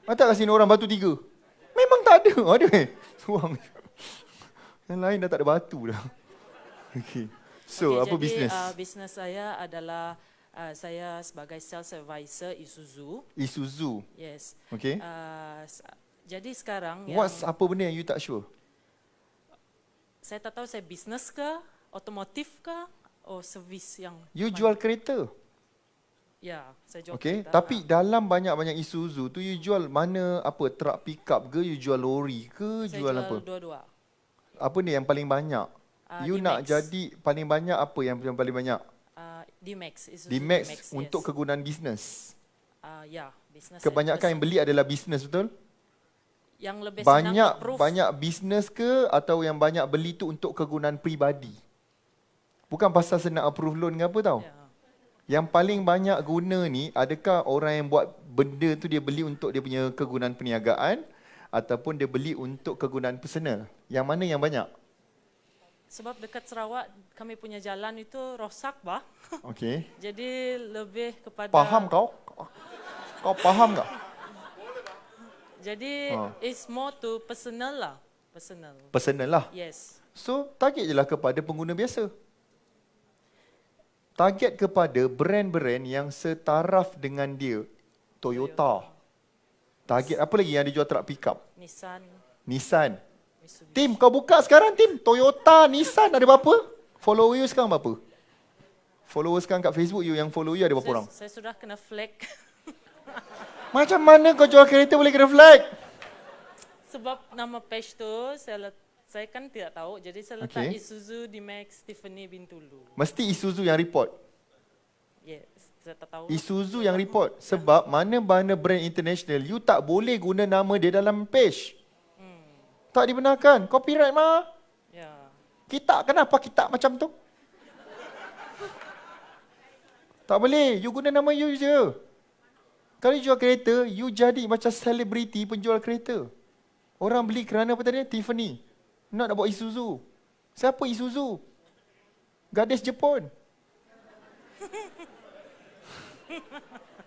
Tak kasi orang batu 3. Memang tak ada. Ada Suang. Yang lain dah tak ada batu dah. Okay. So, apa jadi bisnes? bisnes saya adalah saya sebagai sales advisor Isuzu. Isuzu. Yes. Okay. Jadi sekarang Apa benda yang you tak sure? saya tak tahu saya bisnes ke, otomotif ke, atau servis yang You jual kereta. Ya, saya jual Okay. kereta. Tapi dalam banyak-banyak Isuzu tu you jual mana? Apa? Truck pickup ke? You jual lori ke? Saya Jual jual apa? dua-dua. Apa ni yang paling banyak? You nak D-Max. jadi paling banyak apa yang paling banyak? D-Max, Isuzu D-Max D-Max, untuk yes. kegunaan bisnes. Ya, bisnes. Kebanyakan yang beli adalah bisnes, betul? yang lebih senang approve. Banyak bisnes ke atau yang banyak beli tu untuk kegunaan peribadi? Bukan pasal senang approve loan ke apa tau. Ya. Yang paling banyak guna ni, adakah orang yang buat benda tu dia beli untuk dia punya kegunaan perniagaan ataupun dia beli untuk kegunaan personal? Yang mana yang banyak? Sebab dekat Sarawak kami punya jalan itu rosak bah. Okey. Jadi lebih kepada Faham kau? Kau faham tak? Jadi it's more to personal lah. Personal. Personal lah. Yes. So, target je lah kepada pengguna biasa. Target kepada brand-brand yang setaraf dengan dia. Toyota. Target apa lagi yang dia jual truck pickup? Nissan. Mitsubishi. Tim, kau buka sekarang Tim. Toyota, Nissan ada berapa? Follower you sekarang berapa? Followers sekarang kat Facebook you yang follow you ada berapa orang? Saya sudah kena flag. Macam mana kau jual kereta boleh kena flag? Sebab nama page tu saya kan tidak tahu. Jadi saya letak Isuzu D-Max Tiffany Bintulu. Mesti Isuzu yang report. Yes, saya tak tahu. Isuzu yang report. Sebab mana-mana brand international, you tak boleh guna nama dia dalam page. Tak dibenarkan. Copyright mah. Ya. Kita, kenapa kita macam tu? Tak boleh. You guna nama you je. Kalau you jual kereta, you jadi macam selebriti penjual kereta. Orang beli kerana apa tadi? Tiffany. Nak buat Isuzu. Siapa Isuzu? Gadis Jepun.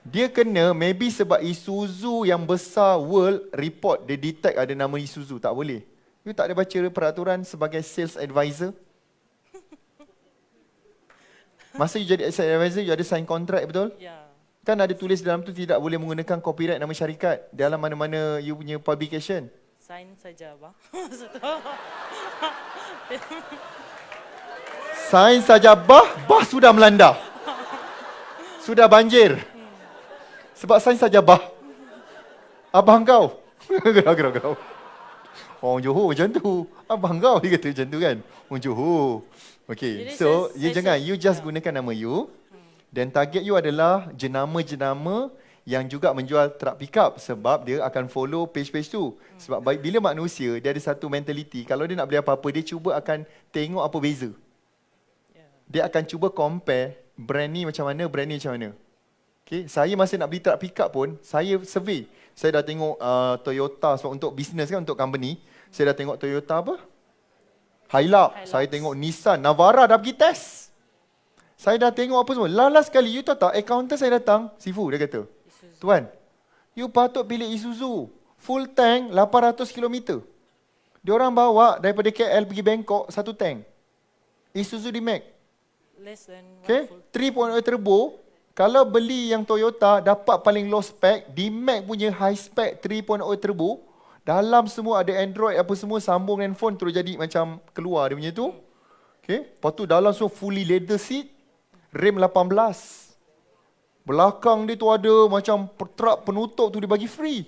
Dia kena, maybe sebab Isuzu yang besar world report, dia detect ada nama Isuzu. Tak boleh. You tak ada baca peraturan sebagai sales advisor? Masa you jadi sales advisor, you ada sign contract, betul? Ya. Kan ada tulis dalam tu tidak boleh menggunakan copyright nama syarikat dalam mana-mana you punya publication. Sign saja, bah. Sign saja bah sudah melanda. Sudah banjir. Sebab sign saja bah. Abang kau. Gerau-gerau. Orang Johor macam tu. Abang kau dia kata macam tu kan. Orang Johor. Okay, Jadi so saya jangan, you just gunakan nama you. Dan target you adalah jenama-jenama yang juga menjual truck pickup sebab dia akan follow page-page tu. Sebab bila manusia, dia ada satu mentality, kalau dia nak beli apa-apa, dia cuba akan tengok apa beza. Dia akan cuba compare brand ni macam mana, brand ni macam mana. Okay, saya masa nak beli truck pickup pun, saya survey. Saya dah tengok Toyota sebab untuk business kan, untuk company. Saya dah tengok Toyota apa? Hilux. Saya tengok Nissan, Navara dah pergi test. Saya dah tengok apa semua. Last kali, you tahu tak, accountant saya datang, Sifu dia kata, Isuzu. Tuan, you patut pilih Isuzu. Full tank, 800 km. Diorang bawa daripada KL pergi Bangkok, satu tank. Isuzu D-Max. Less than Okay, 3.0 turbo. Kalau beli yang Toyota, dapat paling low spec. D-Max punya high spec 3.0 turbo. Dalam semua ada Android, apa semua, sambung handphone terus jadi macam keluar dia punya tu. Okay, lepas tu dalam semua fully leather seat. Rim 18. Belakang dia tu ada macam truck penutup tu dia bagi free.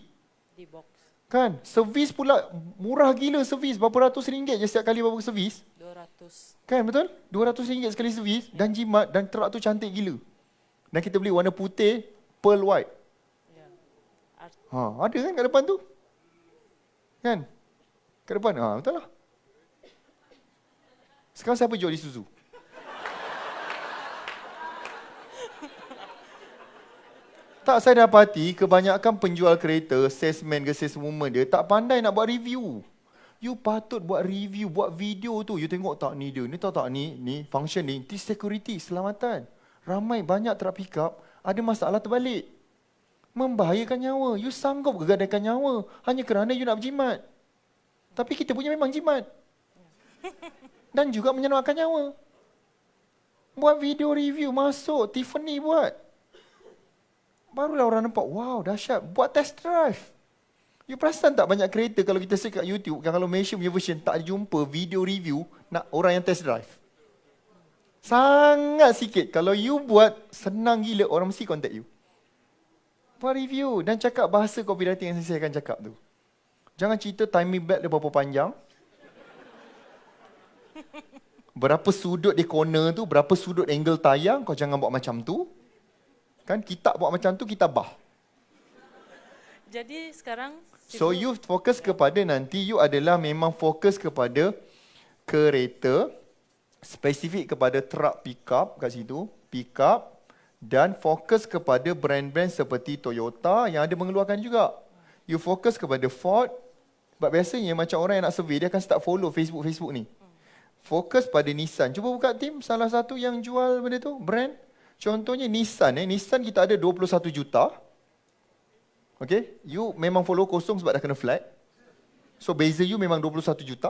di box. Kan? Servis pula murah gila servis. Berapa ratus ringgit je setiap kali berapa servis. 200. Kan betul? 200 ringgit sekali servis dan jimat dan truck tu cantik gila. Dan kita beli warna putih, pearl white. Ya. Ada kan kat depan tu? Kan? Kat depan? Betul lah. Sekarang siapa jual Isuzu? Tak, saya dapati kebanyakan penjual kereta, salesman ke saleswoman dia tak pandai nak buat review. You patut buat review, buat video tu. You tengok tak ni dia, ni tahu tak ni function ni, ini security, keselamatan. Ramai banyak truck pickup ada masalah terbalik. Membahayakan nyawa. You sanggup gadaikan nyawa hanya kerana you nak berjimat. Tapi kita punya memang jimat. Dan juga menyelamatkan nyawa. Buat video review, masuk. Tiffany buat. Barulah orang nampak, wow, dahsyat. Buat test drive. You perasan tak banyak kereta kalau kita search kat YouTube, kalau Malaysia punya version, tak jumpa video review nak orang yang test drive. Sangat sikit. Kalau you buat, senang gila, orang mesti contact you. Buat review dan cakap bahasa copywriting yang saya akan cakap tu. Jangan cerita timing belt dia berapa panjang. Berapa sudut di corner tu, berapa sudut angle tayang, kau jangan buat macam tu. Kan kita buat macam tu, kita bah. Jadi sekarang So you fokus kepada nanti, you adalah memang fokus kepada kereta, spesifik kepada truck pickup kat situ, pickup, dan fokus kepada brand-brand seperti Toyota yang ada mengeluarkan juga. You fokus kepada Ford, sebab biasanya macam orang yang nak survey, dia akan start follow Facebook ni. Fokus pada Nissan. Cuba buka tim salah satu yang jual benda tu, brand. Contohnya Nissan. Nissan kita ada 21 juta. Okay, you memang follow kosong sebab dah kena flat. So beza you memang 21 juta.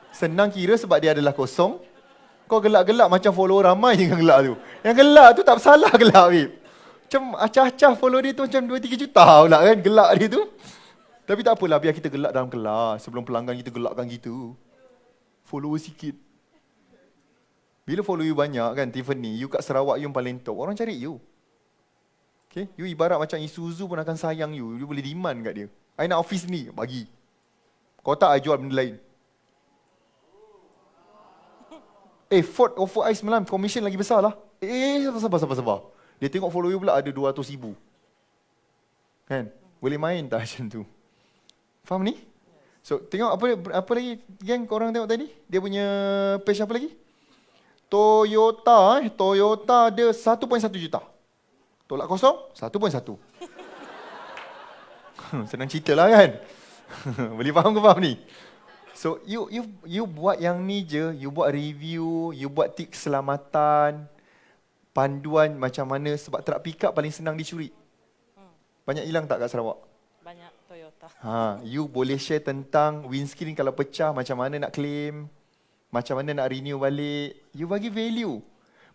Senang kira sebab dia adalah kosong. Kau gelak-gelak macam follow ramai je yang gelak tu. Yang gelak tu tak bersalah gelak, babe. Macam acah-acah follow dia tu macam 2-3 juta pula kan gelak dia tu. Tapi tak apalah, biar kita gelak dalam kelas. Sebelum pelanggan kita gelakkan gitu. Follower sikit. Bila follow you banyak kan, Tiffany, you kat Sarawak you yang paling top. Orang cari you. Okay? You ibarat macam Isuzu pun akan sayang you. You boleh demand kat dia. I nak office ni, bagi. Kau tak, I jual benda lain. Ford offer I semalam, commission lagi besar lah. Sabar. Dia tengok follow you pula ada 200,000. Kan? Boleh main tak macam tu? Faham ni? So, tengok apa lagi geng korang tengok tadi? Dia punya page apa lagi? Toyota ada 1.1 juta. Tolak kosong, 1.1. Senang cerita lah kan? Boleh faham ke faham ni? So, you buat yang ni je, you buat review, you buat tip keselamatan, panduan macam mana, sebab truck pickup paling senang dicuri. Banyak hilang tak kat Sarawak? banyak Toyota. You boleh share tentang windscreen kalau pecah, macam mana nak claim, macam mana nak renew balik. You bagi value.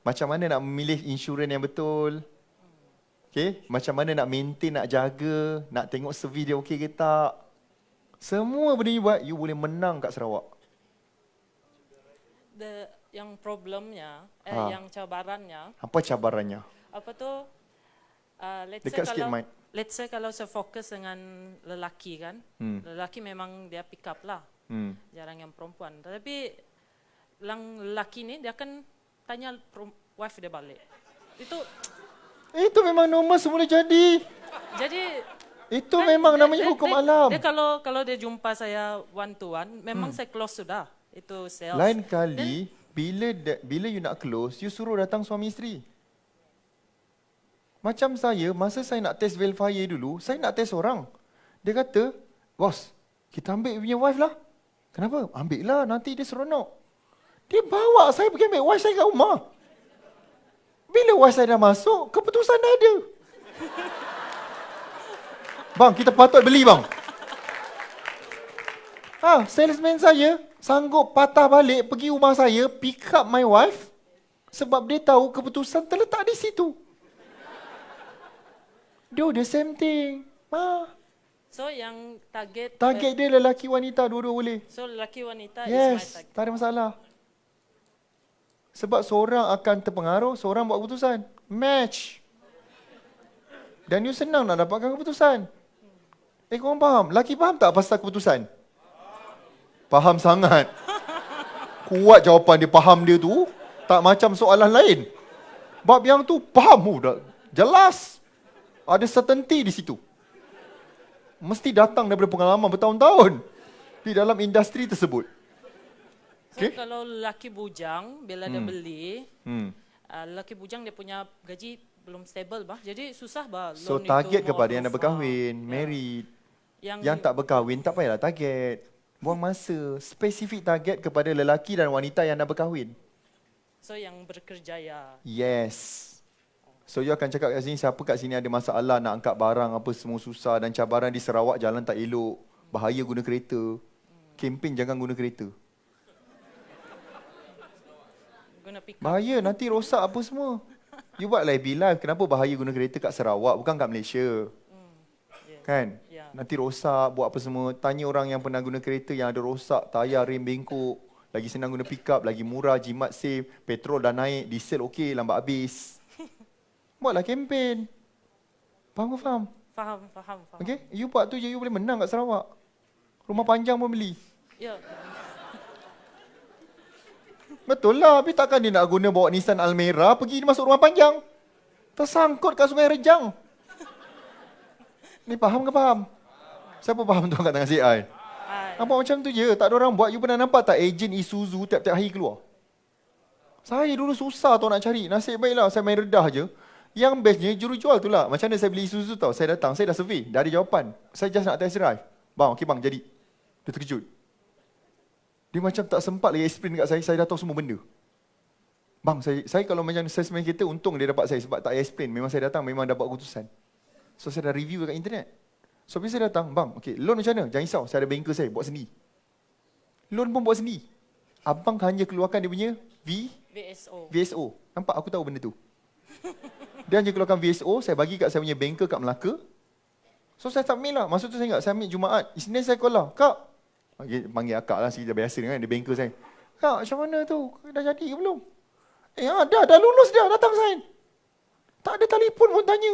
Macam mana nak memilih insurans yang betul. Okay? Macam mana nak maintain, nak jaga, nak tengok servis dia okey ke tak. Semua benda you buat, you boleh menang kat Sarawak. Yang problemnya, yang cabarannya, Apa cabarannya? apa tu? Dekat sikit mic. Let's say kalau saya fokus dengan lelaki kan, lelaki memang dia pick up lah, jarang yang perempuan. Tapi yang lelaki ni dia akan tanya wife dia balik. Itu memang normal semula jadi. Jadi Itu memang namanya hukum alam. Dia kalau dia jumpa saya one to one, memang saya close sudah. Itu sales. Lain kali bila you nak close, you suruh datang suami isteri. Macam saya, masa saya nak test Velfire dulu, saya nak test orang. Dia kata, bos, kita ambil punya wife lah. Kenapa? Ambil lah, nanti dia seronok. Dia bawa saya pergi ambil wife saya kat rumah. Bila wife saya dah masuk, keputusan dah ada. Bang, kita patut beli bang. Salesman saya sanggup patah balik pergi rumah saya, pick up my wife. Sebab dia tahu keputusan terletak di situ. Do the same thing. So yang target dia lelaki wanita, dua-dua boleh. So lelaki wanita is my Yes, target. tak ada masalah. Sebab seorang akan terpengaruh, seorang buat keputusan. Match. Dan you senang nak dapatkan keputusan. Korang faham? Laki faham tak pasal keputusan? Faham sangat. Kuat jawapan dia, faham dia tu. Tak macam soalan lain. Bab yang tu, faham. Dah jelas. Ada certainty di situ. Mesti datang daripada pengalaman bertahun-tahun di dalam industri tersebut. So kalau lelaki bujang, bila dia beli, lelaki bujang dia punya gaji belum stable bah. Jadi susah bah. So target kepada yang dah berkahwin, married. Yang tak berkahwin tak payahlah target. Buang masa. Spesifik target kepada lelaki dan wanita yang dah berkahwin. So yang bekerja ya. Yes. So you akan cakap kat sini, siapa kat sini ada masalah nak angkat barang apa semua susah dan cabaran di Sarawak jalan tak elok. Bahaya guna kereta. Kempen jangan guna kereta. Guna pick up. Bahaya, nanti rosak apa semua. You buat live live, kenapa bahaya guna kereta kat Sarawak, bukan kat Malaysia. Yes. Kan? Ya. Nanti rosak, buat apa semua. Tanya orang yang pernah guna kereta yang ada rosak, tayar, rem bengkok. Lagi senang guna pick up, lagi murah, jimat safe, petrol dah naik, diesel okey, lambat habis. Buatlah kempen. Faham ke faham? Faham. Okay? You buat tu je, you boleh menang kat Sarawak. Rumah panjang pun beli. Ya. Betul lah, tapi takkan dia nak guna bawa Nissan Almera pergi masuk rumah panjang. Tersangkut kat Sungai Rejang. Ni faham ke faham? Siapa faham tu angkat tangan CI? Ai. Nampak macam tu je, tak ada orang buat. You pernah nampak tak ejen Isuzu tiap-tiap hari keluar? Saya dulu susah tau nak cari. Nasib baiklah saya main redah je. Yang bestnya jurujual tu lah. Macam mana saya beli Isuzu tau? Saya datang, saya dah survey, dah ada jawapan. Saya just nak test drive. Bang, okey bang, jadi. Dia terkejut. Dia macam tak sempat lagi explain dekat saya dah tahu semua benda. Bang, saya kalau macam saya main kereta, untung dia dapat saya sebab tak explain. Memang saya datang, memang dah buat keputusan. So saya dah review dekat internet. So bila saya datang, bang, okey, loan macam mana? Jangan risau, saya ada banker saya, buat sendiri. Loan pun buat sendiri. Abang hanya keluarkan dia punya VSO. Nampak, aku tahu benda tu. Dia hanya keluarkan VSO, saya bagi kat saya punya banker kat Melaka. So saya submit lah, masa tu saya ingat, saya ambil Jumaat. Isnin saya call lah, Kak. Okay, panggil akak lah, kita biasa dengan dia banker saya. Kak, macam mana tu? Dah jadi ke belum? Dah lulus dah, datang sign. Tak ada telefon pun tanya.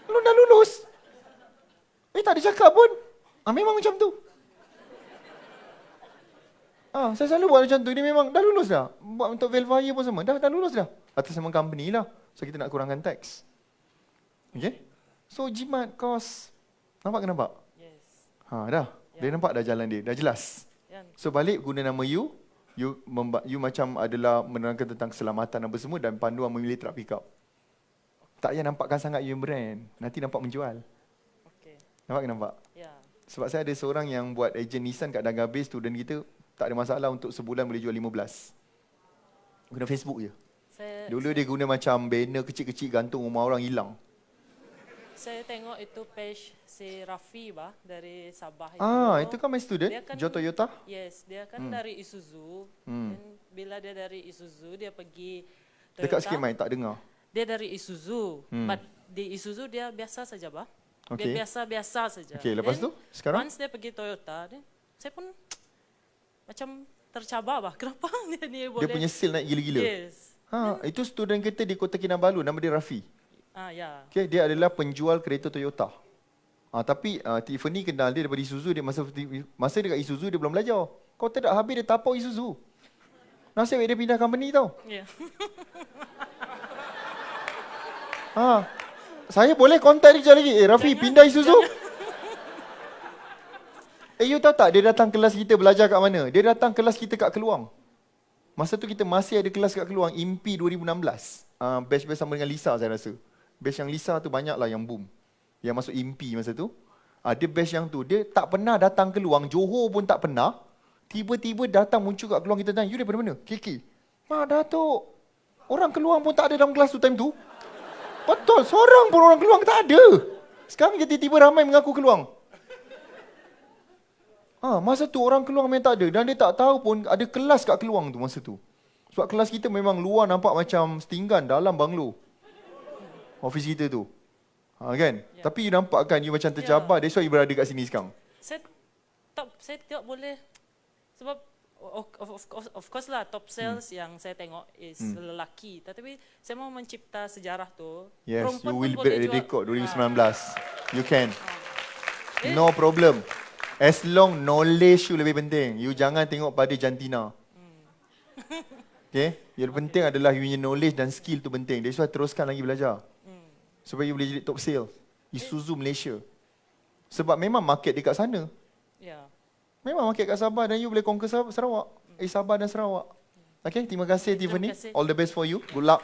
Lu dah lulus? Tak ada cakap pun. Memang macam tu. Saya selalu buat macam tu. Dia memang dah lulus dah. Buat untuk Velvire pun sama. Dah lulus dah. Atas nama company lah. So kita nak kurangkan tax. Okay? So jimat, kos. Nampak ke nampak? Yes. Dah. Dia nampak dah jalan dia. Dah jelas. Yan. So balik guna nama you. You macam adalah menerangkan tentang keselamatan apa semua dan panduan memilih truck pick up. Tak payah nampakkan sangat you brand. Nanti nampak menjual. Okey. Nampak ke nampak? Ya. Sebab saya ada seorang yang buat ejen Nissan kat Daga Base, student kita, tak ada masalah untuk sebulan boleh jual 15. Guna Facebook je. Dulu dia guna macam banner kecil-kecil gantung rumah orang hilang. Saya tengok itu page si Rafi dari Sabah Itu kan my student, Jo Toyota. Yes, dia kan dari Isuzu. Dan bila dia dari Isuzu, dia pergi Toyota. Dekat sikit main, tak dengar. Dia dari Isuzu. But di Isuzu dia biasa saja, bah. Okay. Dia biasa saja. Okay, lepas tu, sekarang? Once dia pergi Toyota, saya pun macam tercabar, bah. Kenapa dia boleh? Dia punya sale naik gila-gila. Yes. Itu student kita di Kota Kinabalu, nama dia Rafi. Ya. Okay, dia adalah penjual kereta Toyota. Tapi Tiffany kenal dia daripada Isuzu. Dia masa dekat Isuzu dia belum belajar. Kau tak habis dia tapau Isuzu. Nasib baik dia pindah company tau. Ya. Saya boleh kontak dia lagi. Rafi, pindah Isuzu. You tahu tak dia datang kelas kita belajar kat mana? Dia datang kelas kita kat Keluang. Masa tu kita masih ada kelas kat Keluang, IMPI 2016. Batch-batch sama dengan Lisa saya rasa. Batch yang Lisa tu banyak lah yang boom. Yang masuk IMPI masa tu. Dia batch yang tu, dia tak pernah datang Keluang, Johor pun tak pernah. Tiba-tiba datang muncul kat Keluang, kita tanya, you daripada mana? KK. Datuk. Orang Keluang pun tak ada dalam kelas tu time tu. Betul, seorang pun orang Keluang tak ada. Sekarang je tiba-tiba ramai mengaku Keluang. Masa tu orang Keluang memang tak ada. Dan dia tak tahu pun ada kelas kat Keluang tu masa tu. Sebab kelas kita memang luar nampak macam setinggan dalam banglo. Office kita tu. Kan? Yeah. Tapi you nampak kan, you macam tercabar. That's why you berada kat sini sekarang. Saya tak boleh. Sebab of course lah top sales yang saya tengok is lelaki. Tetapi saya mau mencipta sejarah tu. Yes, perempuan you will pun break the record 2019. You can. No problem. As long knowledge you lebih penting. You jangan tengok pada jantina. Okay? Yang penting adalah you punya knowledge dan skill tu penting. That's why teruskan lagi belajar. Supaya you boleh jadi top sale. Isuzu Malaysia. Sebab memang market dekat sana. Ya. Memang market kat Sabah dan you boleh conquer Sarawak. Sabah dan Sarawak. Okay, terima kasih Tiffany. Terima kasih. All the best for you. Good luck.